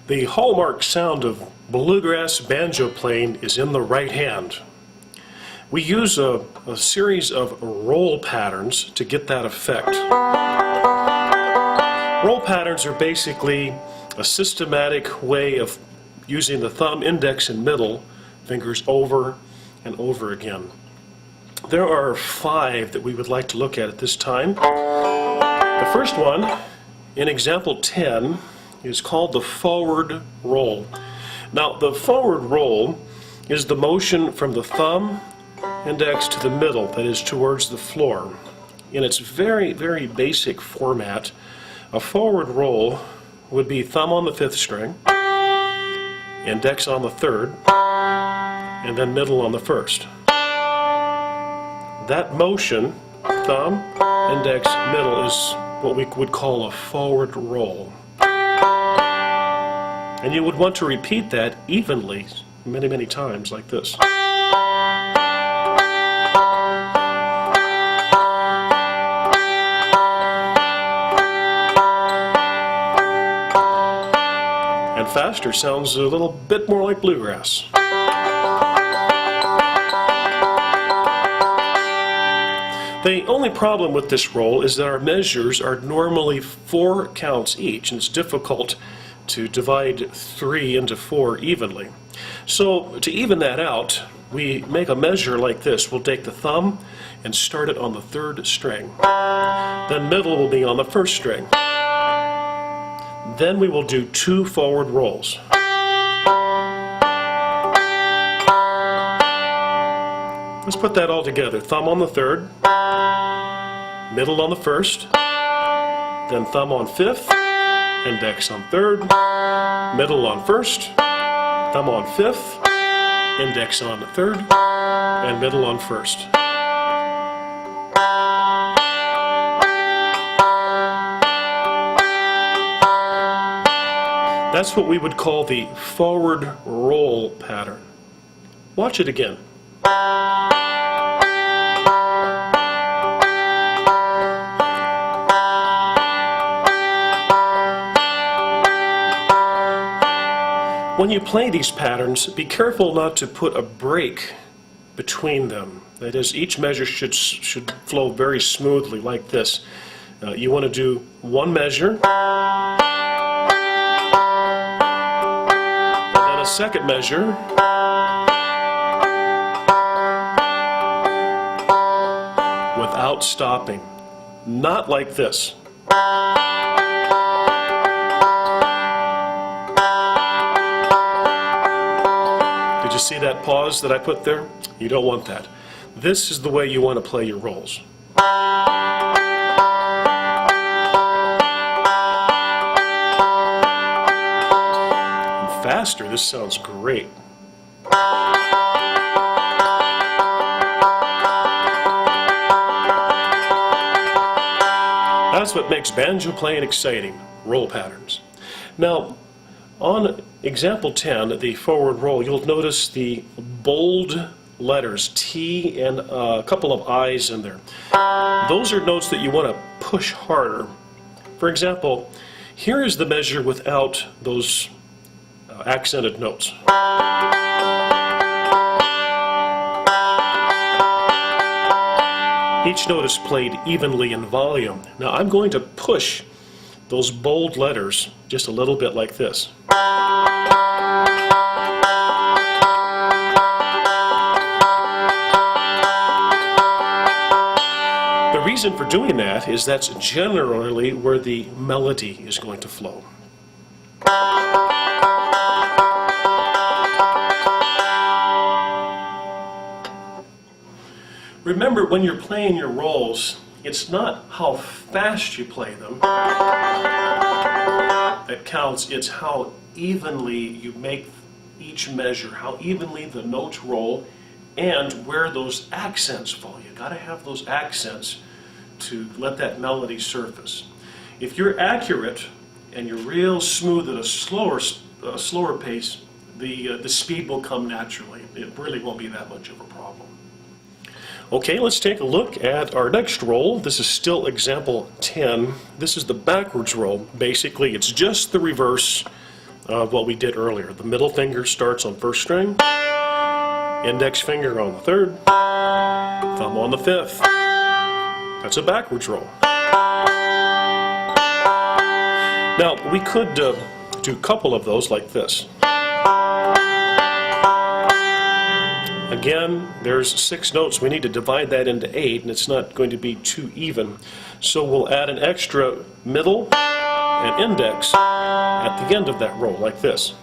The hallmark sound of bluegrass banjo playing is in the right hand. We use a series of roll patterns to get that effect. Roll patterns are basically a systematic way of using the thumb, index, and middle fingers over and over again. There are 5 that we would like to look at this time. The first one, in example 10, is called the forward roll. Now, the forward roll is the motion from the thumb, index to the middle, that is towards the floor. In its very, very basic format, a forward roll would be thumb on the 5th string, index on the 3rd, and then middle on the 1st. That motion, thumb, index, middle, is what we would call a forward roll. And you would want to repeat that evenly many, many times like this. And faster sounds a little bit more like bluegrass. The only problem with this roll is that our measures are normally 4 counts each, and it's difficult to divide 3 into 4 evenly. So to even that out, we make a measure like this. We'll take the thumb and start it on the 3rd string. Then middle will be on the 1st string. Then we will do 2 forward rolls. Let's put that all together. Thumb on the 3rd, middle on the 1st, then thumb on 5th, index on 3rd, middle on 1st, thumb on 5th, index on 3rd, and middle on 1st. That's what we would call the forward roll pattern. Watch it again. When you play these patterns, be careful not to put a break between them. That is, each measure should flow very smoothly like this. You want to do one measure, and then a second measure, without stopping. Not like this. Did you see that pause that I put there? You don't want that. This is the way you want to play your rolls. And faster, this sounds great. That's what makes banjo playing exciting, roll patterns. Now, on example 10, the forward roll, you'll notice the bold letters, T and a couple of I's in there. Those are notes that you want to push harder. For example, here is the measure without those accented notes. Each note is played evenly in volume. Now I'm going to push those bold letters just a little bit like this. The reason for doing that is that's generally where the melody is going to flow. Remember, when you're playing your rolls, it's not how fast you play them that counts, it's how evenly you make each measure, how evenly the notes roll, and where those accents fall. You got to have those accents to let that melody surface. If you're accurate and you're real smooth at a slower pace, the speed will come naturally. It really won't be that much of a problem. Okay, let's take a look at our next roll. This is still example 10. This is the backwards roll. Basically, it's just the reverse of what we did earlier. The middle finger starts on first string, index finger on the third, thumb on the fifth. That's a backwards roll. Now, we could do a couple of those like this. Again, there's 6 notes. We need to divide that into 8, and it's not going to be too even. So we'll add an extra middle and index at the end of that roll, like this.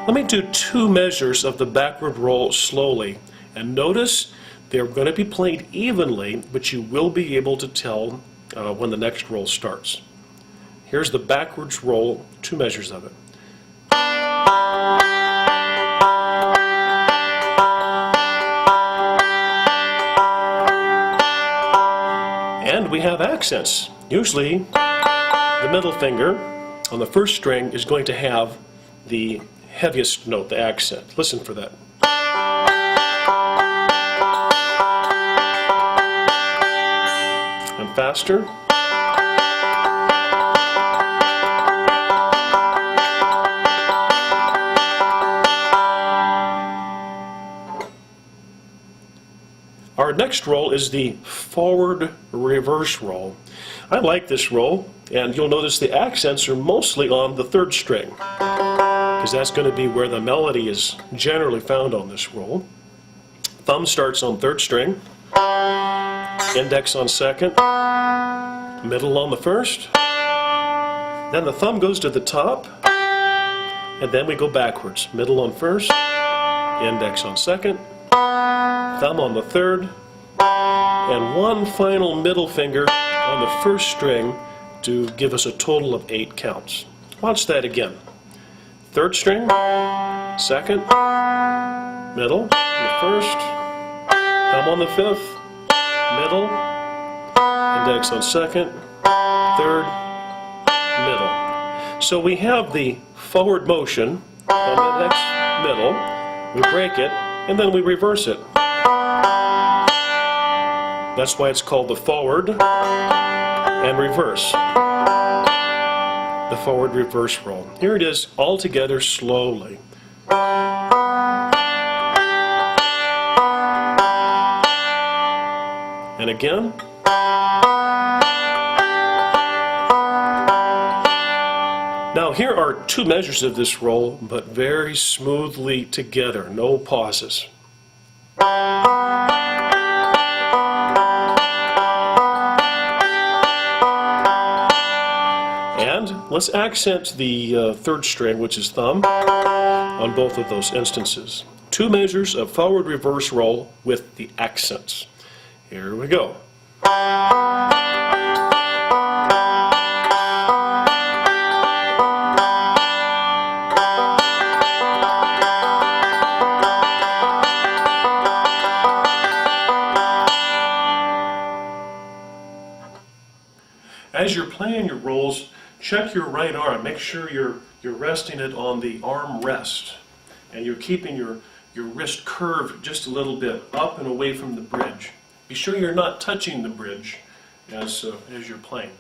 Let me do 2 measures of the backward roll slowly. And notice they're going to be played evenly, but you will be able to tell when the next roll starts. Here's the backwards roll, 2 measures of it. And we have accents. Usually, the middle finger on the first string is going to have the heaviest note, the accent. Listen for that. And faster. Our next roll is the forward reverse roll. I like this roll, and you'll notice the accents are mostly on the third string, because that's going to be where the melody is generally found on this roll. Thumb starts on third string, index on second, middle on the first, then the thumb goes to the top, and then we go backwards. Middle on first, index on second, thumb on the third, and one final middle finger on the first string to give us a total of 8 counts. Watch that again. Third string, second, middle, on the first, thumb on the fifth, middle, index on second, third, middle. So we have the forward motion on the next middle, we break it, and then we reverse it. That's why it's called the forward and reverse. The forward reverse roll. Here it is all together slowly. And again. Now here are 2 measures of this roll, but very smoothly together, no pauses. And let's accent the third string, which is thumb, on both of those instances. 2 measures of forward reverse roll with the accents. Here we go. As you're playing your rolls, check your right arm. Make sure you're resting it on the arm rest, and you're keeping your wrist curved just a little bit up and away from the bridge. Be sure you're not touching the bridge as you're playing.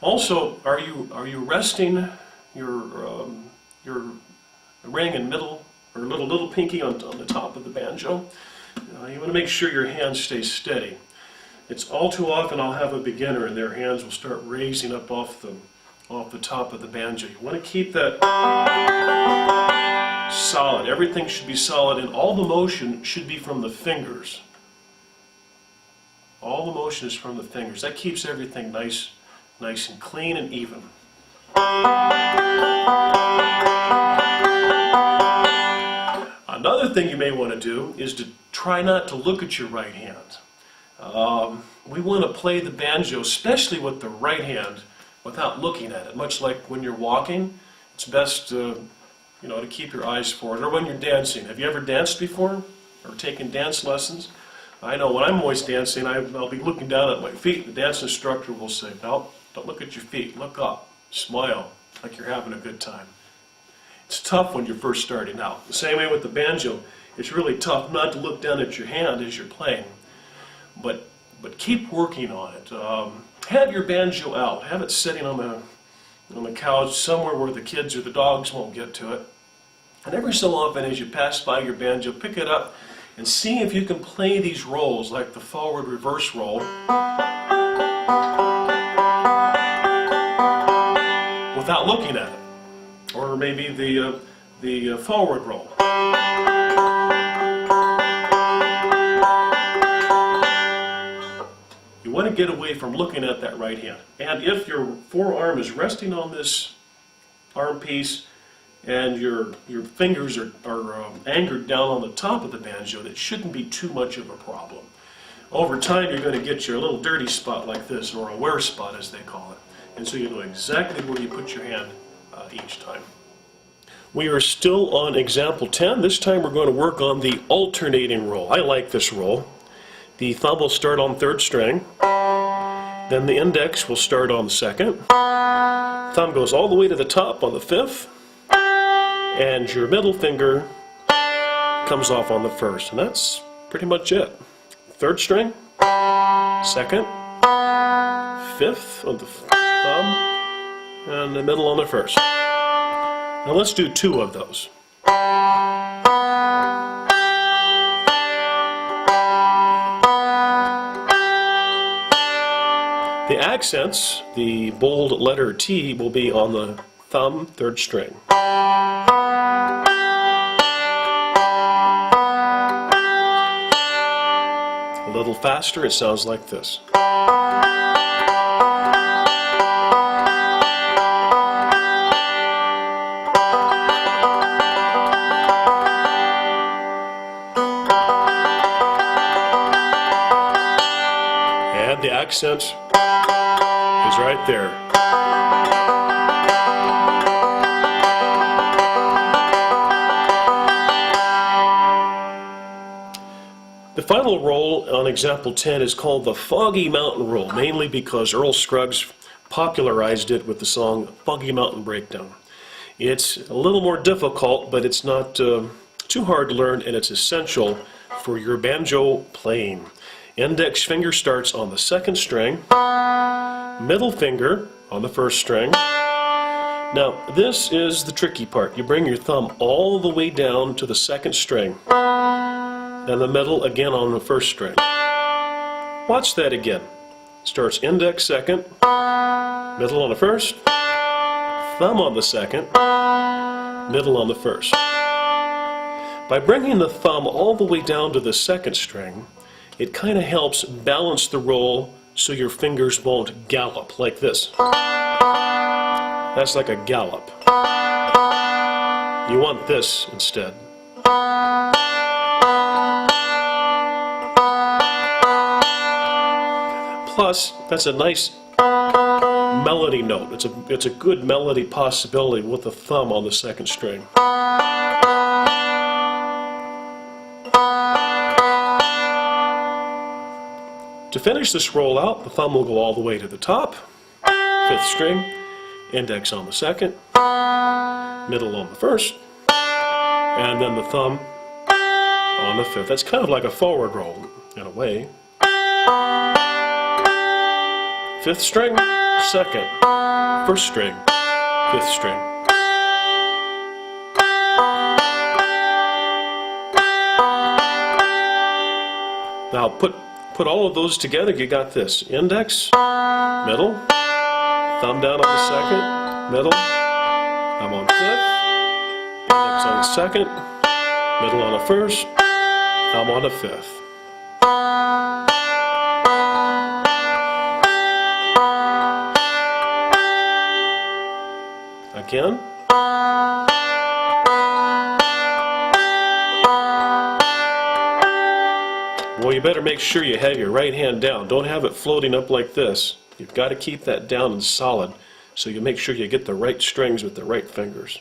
Also, are you resting your ring and middle or little pinky on the top of the banjo? You want to make sure your hand stays steady. It's all too often I'll have a beginner and their hands will start raising up off the top of the banjo. You want to keep that solid. Everything should be solid, and all the motion should be from the fingers. All the motion is from the fingers. That keeps everything nice and clean and even. Another thing you may want to do is to try not to look at your right hand. We want to play the banjo, especially with the right hand, without looking at it. Much like when you're walking, it's best to keep your eyes forward. Or when you're dancing. Have you ever danced before? Or taken dance lessons? I know when I'm always dancing, I'll be looking down at my feet. The dance instructor will say, "No, don't look at your feet. Look up. Smile like you're having a good time." It's tough when you're first starting out. The same way with the banjo. It's really tough not to look down at your hand as you're playing. But keep working on it. Have your banjo out. Have it sitting on on the couch, somewhere where the kids or the dogs won't get to it. And every so often as you pass by your banjo, pick it up and see if you can play these rolls, like the forward reverse roll, without looking at it. Or maybe the forward roll. You want to get away from looking at that right hand. And if your forearm is resting on this arm piece and your fingers are anchored down on the top of the banjo, that shouldn't be too much of a problem. Over time you're going to get your little dirty spot like this, or a wear spot as they call it. And so you know exactly where you put your hand each time. We are still on example 10. This time we're going to work on the alternating roll. I like this roll. The thumb will start on third string, then the index will start on the second, thumb goes all the way to the top on the fifth, and your middle finger comes off on the first, and that's pretty much it. Third string, second, fifth on the thumb, and the middle on the first. Now let's do two of those. The accents, the bold letter T, will be on the thumb, third string. A little faster, it sounds like this. And the accent is right there. The final roll on example 10 is called the Foggy Mountain Roll, mainly because Earl Scruggs popularized it with the song Foggy Mountain Breakdown. It's a little more difficult, but it's not too hard to learn, and it's essential for your banjo playing. Index finger starts on the second string, middle finger on the first string. Now, this is the tricky part. You bring your thumb all the way down to the second string, and the middle again on the first string. Watch that again. Starts index second, middle on the first, thumb on the second, middle on the first. By bringing the thumb all the way down to the second string, it kind of helps balance the roll so your fingers won't gallop like this. That's like a gallop. You want this instead. Plus, that's a nice melody note. It's a good melody possibility with the thumb on the second string. To finish this roll out, the thumb will go all the way to the top, fifth string, index on the second, middle on the first, and then the thumb on the fifth. That's kind of like a forward roll in a way. Fifth string, second, first string, fifth string. Now put all of those together, you got this. Index, middle, thumb down on the second, middle, thumb on fifth, index on the second, middle on the first, thumb on the fifth. Again. Well, you better make sure you have your right hand down. Don't have it floating up like this. You've got to keep that down and solid so you make sure you get the right strings with the right fingers.